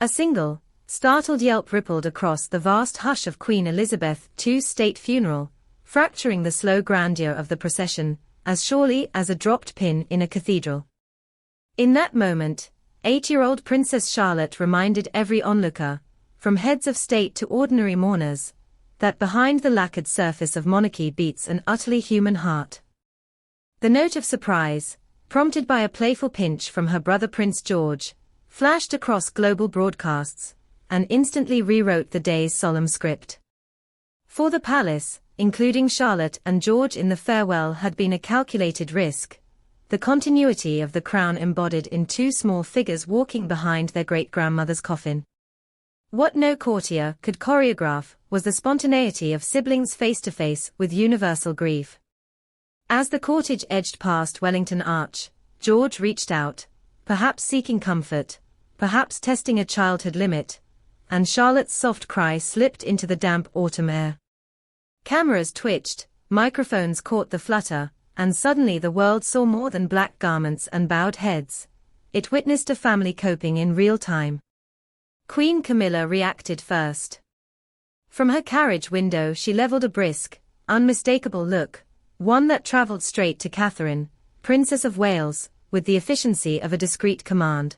A single, startled yelp rippled across the vast hush of Queen Elizabeth II's state funeral, fracturing the slow grandeur of the procession, as surely as a dropped pin in a cathedral. In that moment, 8-year-old Princess Charlotte reminded every onlooker, from heads of state to ordinary mourners, that behind the lacquered surface of monarchy beats an utterly human heart. The note of surprise, prompted by a playful pinch from her brother Prince George, flashed across global broadcasts, and instantly rewrote the day's solemn script. For the palace, including Charlotte and George in the farewell, had been a calculated risk, the continuity of the crown embodied in two small figures walking behind their great-grandmother's coffin. What no courtier could choreograph was the spontaneity of siblings face-to-face with universal grief. As the cortege edged past Wellington Arch, George reached out, perhaps seeking comfort, perhaps testing a childhood limit, and Charlotte's soft cry slipped into the damp autumn air. Cameras twitched, microphones caught the flutter, and suddenly the world saw more than black garments and bowed heads. It witnessed a family coping in real time. Queen Camilla reacted first. From her carriage window she leveled a brisk, unmistakable look, one that traveled straight to Katherine, Princess of Wales, with the efficiency of a discreet command.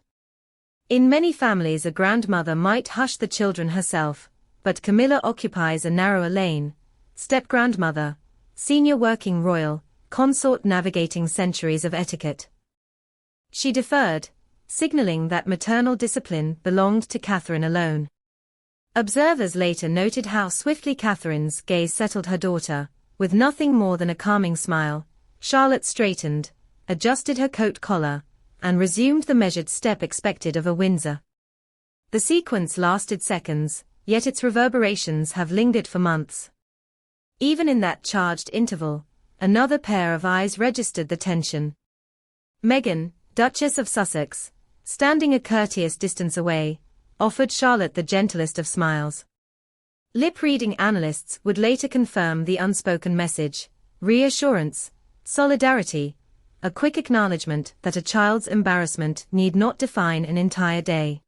In many families a grandmother might hush the children herself, but Camilla occupies a narrower lane, step-grandmother, senior working royal, consort navigating centuries of etiquette. She deferred, signaling that maternal discipline belonged to Katherine alone. Observers later noted how swiftly Katherine's gaze settled her daughter. With nothing more than a calming smile, Charlotte straightened, adjusted her coat collar, and resumed the measured step expected of a Windsor. The sequence lasted seconds, yet its reverberations have lingered for months. Even in that charged interval, another pair of eyes registered the tension. Meghan, Duchess of Sussex, standing a courteous distance away, offered Charlotte the gentlest of smiles. Lip-reading analysts would later confirm the unspoken message: reassurance, solidarity, a quick acknowledgement that a child's embarrassment need not define an entire day.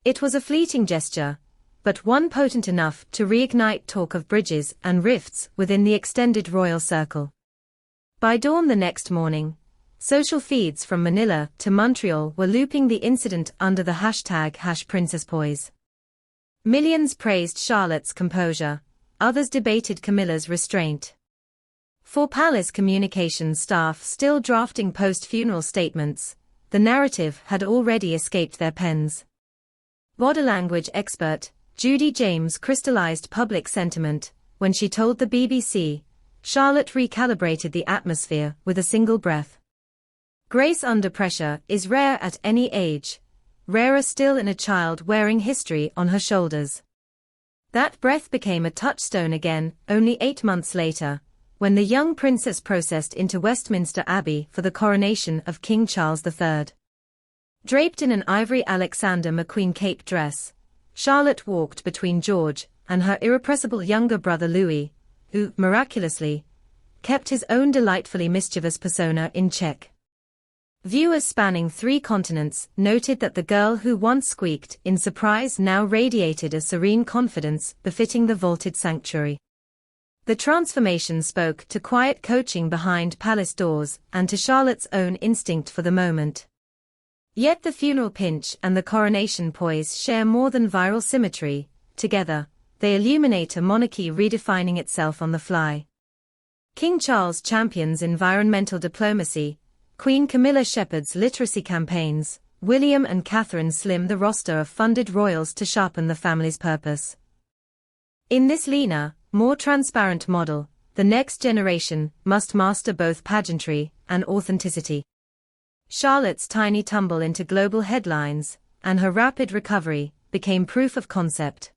It was a fleeting gesture, but one potent enough to reignite talk of bridges and rifts within the extended royal circle. By dawn the next morning, social feeds from Manila to Montreal were looping the incident under the hashtag #PrincessPoise. Millions praised Charlotte's composure, others debated Camilla's restraint. For palace communications staff still drafting post-funeral statements, the narrative had already escaped their pens. Body language expert Judy James crystallized public sentiment when she told the BBC, Charlotte recalibrated the atmosphere with a single breath. Grace under pressure is rare at any age, rarer still in a child wearing history on her shoulders. That breath became a touchstone again, only 8 months later, when the young princess processed into Westminster Abbey for the coronation of King Charles III. Draped in an ivory Alexander McQueen cape dress, Charlotte walked between George and her irrepressible younger brother Louis, who, miraculously, kept his own delightfully mischievous persona in check. Viewers spanning 3 continents noted that the girl who once squeaked in surprise now radiated a serene confidence befitting the vaulted sanctuary. The transformation spoke to quiet coaching behind palace doors and to Charlotte's own instinct for the moment. Yet the funeral pinch and the coronation poise share more than viral symmetry. Together, they illuminate a monarchy redefining itself on the fly. King Charles champions environmental diplomacy, Queen Camilla shepherds literacy campaigns, William and Katherine slim the roster of funded royals to sharpen the family's purpose. In this leaner, more transparent model, the next generation must master both pageantry and authenticity. Charlotte's tiny tumble into global headlines, and her rapid recovery, became proof of concept.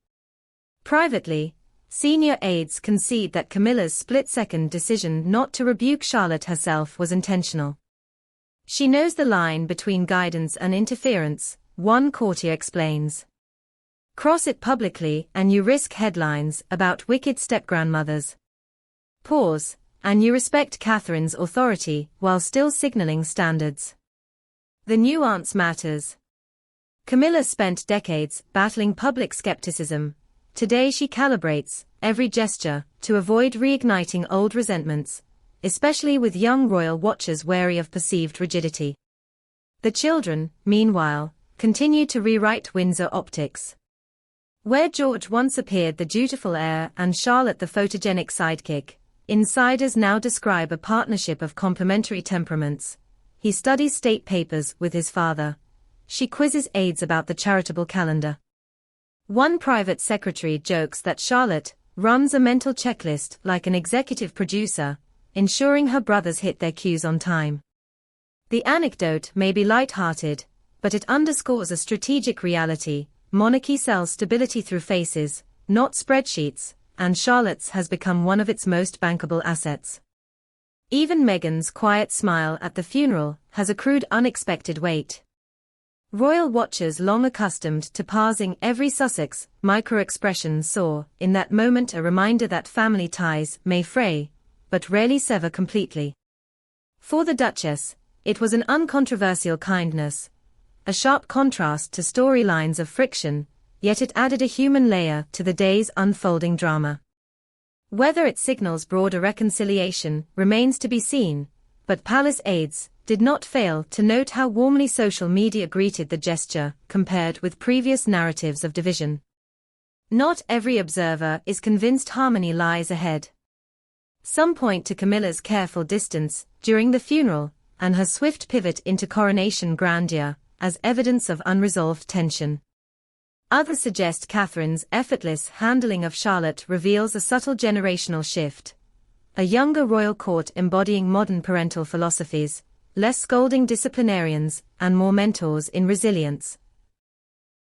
Privately, senior aides concede that Camilla's split-second decision not to rebuke Charlotte herself was intentional. She knows the line between guidance and interference, one courtier explains. Cross it publicly and you risk headlines about wicked step-grandmothers. Pause, and you respect Katherine's authority while still signaling standards. The nuance matters. Camilla spent decades battling public skepticism. Today she calibrates every gesture to avoid reigniting old resentments, especially with young royal watchers wary of perceived rigidity. The children, meanwhile, continue to rewrite Windsor optics. Where George once appeared the dutiful heir and Charlotte the photogenic sidekick, insiders now describe a partnership of complementary temperaments. He studies state papers with his father. She quizzes aides about the charitable calendar. One private secretary jokes that Charlotte runs a mental checklist like an executive producer, ensuring her brothers hit their cues on time. The anecdote may be light-hearted, but it underscores a strategic reality. Monarchy sells stability through faces, not spreadsheets, and Charlotte's has become one of its most bankable assets. Even Meghan's quiet smile at the funeral has accrued unexpected weight. Royal watchers long accustomed to parsing every Sussex micro-expression saw in that moment a reminder that family ties may fray, but rarely sever completely. For the Duchess, it was an uncontroversial kindness, a sharp contrast to storylines of friction, yet it added a human layer to the day's unfolding drama. Whether it signals broader reconciliation remains to be seen, but palace aides did not fail to note how warmly social media greeted the gesture compared with previous narratives of division. Not every observer is convinced harmony lies ahead. Some point to Camilla's careful distance during the funeral and her swift pivot into coronation grandeur as evidence of unresolved tension. Others suggest Katherine's effortless handling of Charlotte reveals a subtle generational shift. A younger royal court embodying modern parental philosophies, less scolding disciplinarians, and more mentors in resilience.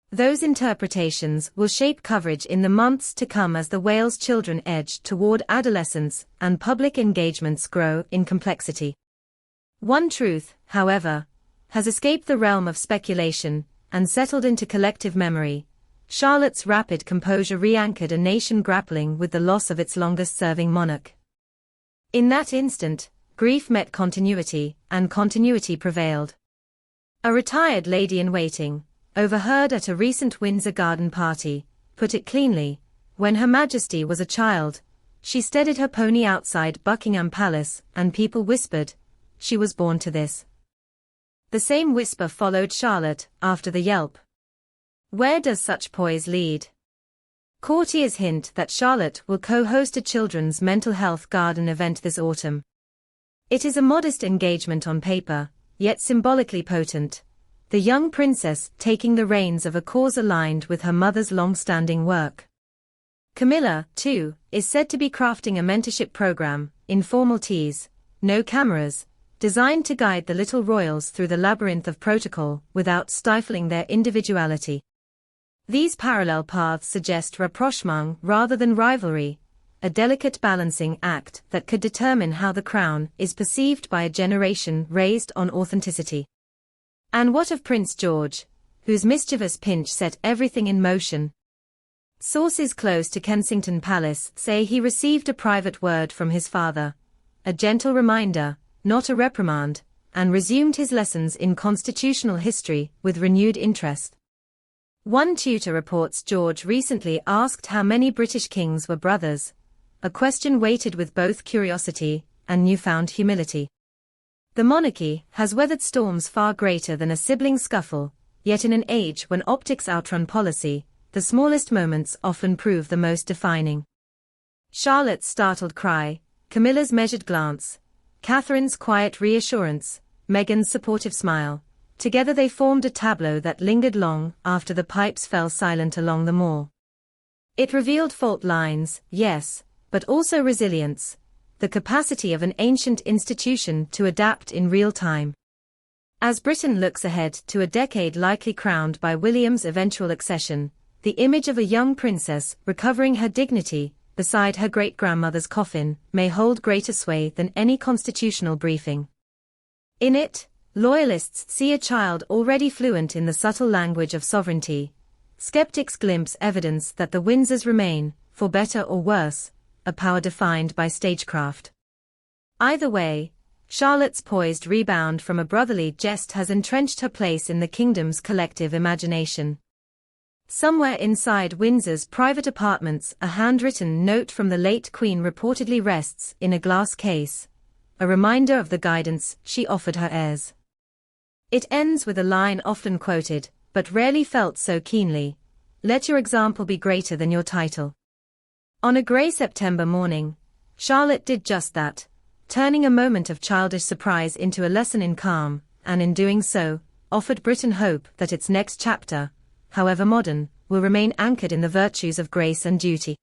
Those interpretations will shape coverage in the months to come as the Wales children edge toward adolescence and public engagements grow in complexity. One truth, however, has escaped the realm of speculation and settled into collective memory. Charlotte's rapid composure re-anchored a nation grappling with the loss of its longest-serving monarch. In that instant, grief met continuity, and continuity prevailed. A retired lady-in-waiting, overheard at a recent Windsor garden party, put it cleanly: when Her Majesty was a child, she steadied her pony outside Buckingham Palace, and people whispered, "She was born to this." The same whisper followed Charlotte after the yelp. Where does such poise lead? Courtiers hint that Charlotte will co-host a children's mental health garden event this autumn. It is a modest engagement on paper, yet symbolically potent. The young princess taking the reins of a cause aligned with her mother's long-standing work. Camilla, too, is said to be crafting a mentorship program, informal teas, no cameras, designed to guide the little royals through the labyrinth of protocol without stifling their individuality. These parallel paths suggest rapprochement rather than rivalry, a delicate balancing act that could determine how the crown is perceived by a generation raised on authenticity. And what of Prince George, whose mischievous pinch set everything in motion? Sources close to Kensington Palace say he received a private word from his father, a gentle reminder, not a reprimand, and resumed his lessons in constitutional history with renewed interest. One tutor reports George recently asked how many British kings were brothers, a question weighted with both curiosity and newfound humility. The monarchy has weathered storms far greater than a sibling scuffle, yet in an age when optics outrun policy, the smallest moments often prove the most defining. Charlotte's startled cry, Camilla's measured glance, Katherine's quiet reassurance, Meghan's supportive smile. Together they formed a tableau that lingered long after the pipes fell silent along the moor. It revealed fault lines, yes, but also resilience, the capacity of an ancient institution to adapt in real time. As Britain looks ahead to a decade likely crowned by William's eventual accession, the image of a young princess recovering her dignity beside her great-grandmother's coffin may hold greater sway than any constitutional briefing. In it, loyalists see a child already fluent in the subtle language of sovereignty. Skeptics glimpse evidence that the Windsors remain, for better or worse, a power defined by stagecraft. Either way, Charlotte's poised rebound from a brotherly jest has entrenched her place in the kingdom's collective imagination. Somewhere inside Windsor's private apartments, a handwritten note from the late Queen reportedly rests in a glass case, a reminder of the guidance she offered her heirs. It ends with a line often quoted, but rarely felt so keenly: "Let your example be greater than your title." On a grey September morning, Charlotte did just that, turning a moment of childish surprise into a lesson in calm, and in doing so, offered Britain hope that its next chapter, however modern, will remain anchored in the virtues of grace and duty.